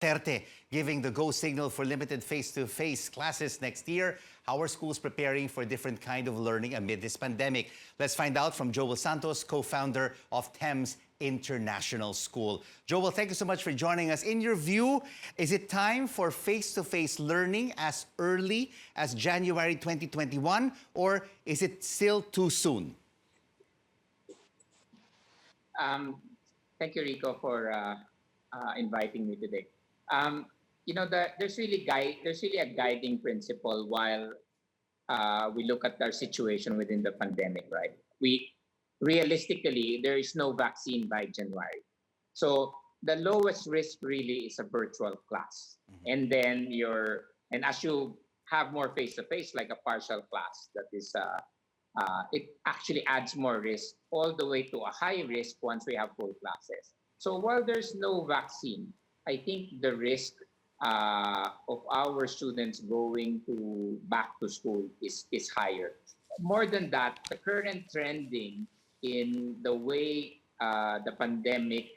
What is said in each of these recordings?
Duterte giving the go signal for limited face-to-face classes next year. How are schools preparing for different kind of learning amid this pandemic? Let's find out from Joel Santos, co-founder of Thames International School. Joel, thank you so much for joining us. In your view, is it time for face-to-face learning as early as January 2021, or is it still too soon? Thank you, Rico, for inviting me today. There's really a guiding principle while we look at our situation within the pandemic, right? Realistically, there is no vaccine by January, so the lowest risk really is a virtual class, and then and as you have more face to face, like a partial class, that is it actually adds more risk all the way to a high risk once we have full classes. So while there's no vaccine, I think the risk of our students going back to school is higher. More than that, the current trending in the way the pandemic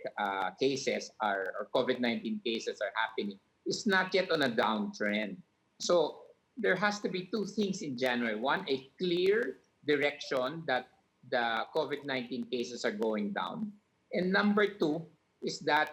cases or COVID-19 cases are happening is not yet on a downtrend. So there has to be two things in January. One, a clear direction that the COVID-19 cases are going down. And number two is that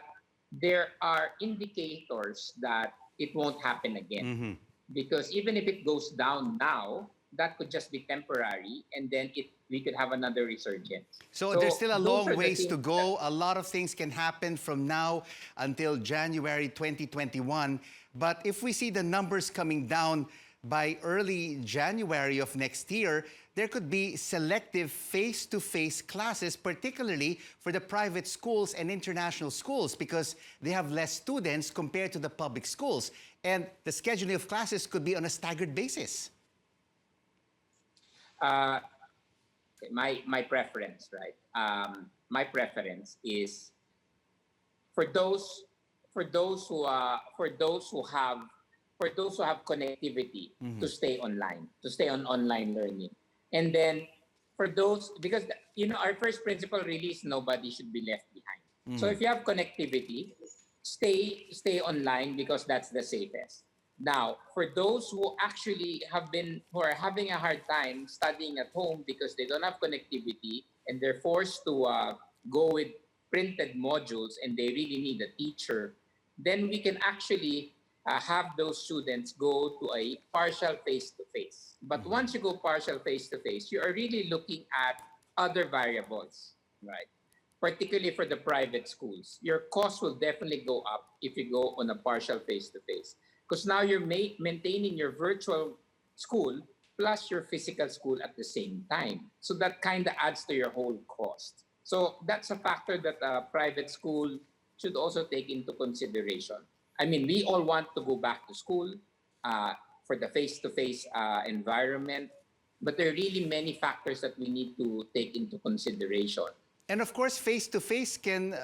there are indicators that it won't happen again. Because even if it goes down now, that could just be temporary, and then we could have another resurgence. So there's still a long ways to go. A lot of things can happen from now until January 2021. But if we see the numbers coming down by early January of next year, there could be selective face-to-face classes, particularly for the private schools and international schools, because they have less students compared to the public schools. And the scheduling of classes could be on a staggered basis. My preference, right? My preference is for those who have connectivity to stay online, to stay on online learning. And then for those, because our first principle really is nobody should be left behind. So if you have connectivity, stay online, because that's the safest. Now, for those who actually who are having a hard time studying at home because they don't have connectivity and they're forced to go with printed modules and they really need a teacher, then we can actually have those students go to a partial face-to-face. But once you go partial face-to-face, you are really looking at other variables, right? Particularly for the private schools. Your cost will definitely go up if you go on a partial face-to-face, because now you're maintaining your virtual school plus your physical school at the same time. So that kind of adds to your whole cost. So that's a factor that a private school should also take into consideration. I mean, we all want to go back to school for the face-to-face environment, but there are really many factors that we need to take into consideration. And of course, face-to-face can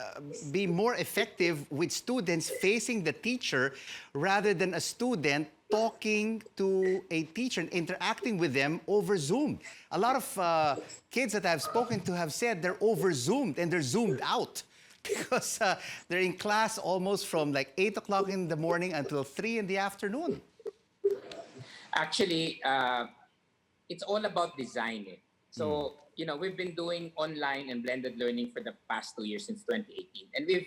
be more effective with students facing the teacher rather than a student talking to a teacher and interacting with them over Zoom. A lot of kids that I've spoken to have said they're over-Zoomed and they're zoomed out because they're in class almost from like 8 o'clock in the morning until 3 in the afternoon. Actually, it's all about designing. So, we've been doing online and blended learning for the past 2 years, since 2018. And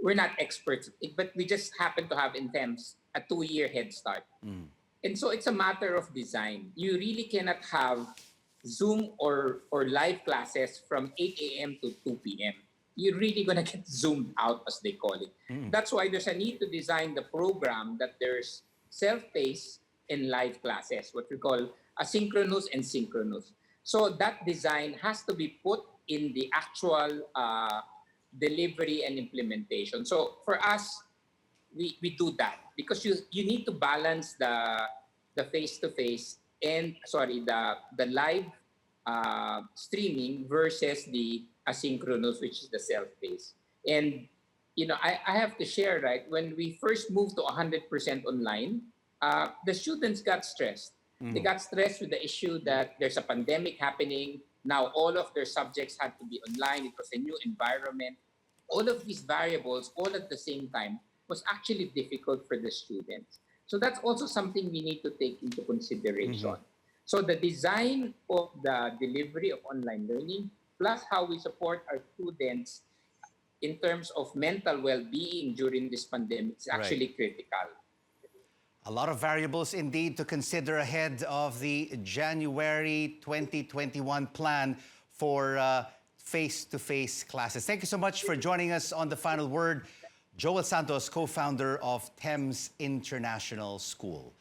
we're not experts, but we just happen to have in Thames a 2-year head start. And so it's a matter of design. You really cannot have Zoom or live classes from 8 a.m. to 2 p.m. You're really going to get zoomed out, as they call it. That's why there's a need to design the program that there's self-paced and live classes, what we call asynchronous and synchronous. So that design has to be put in the actual delivery and implementation. So for us, we do that because you need to balance the face-to-face and the live streaming versus the asynchronous, which is the self-paced. And I have to share, right, when we first moved to 100% online, the students got stressed. They got stressed with the issue that there's a pandemic happening. Now all of their subjects had to be online. It was a new environment. All of these variables, all at the same time, was actually difficult for the students. So that's also something we need to take into consideration. So the design of the delivery of online learning, plus how we support our students in terms of mental well-being during this pandemic is Right. actually critical. A lot of variables indeed to consider ahead of the January 2021 plan for face-to-face classes. Thank you so much for joining us on The Final Word. Joel Santos, co-founder of Thames International School.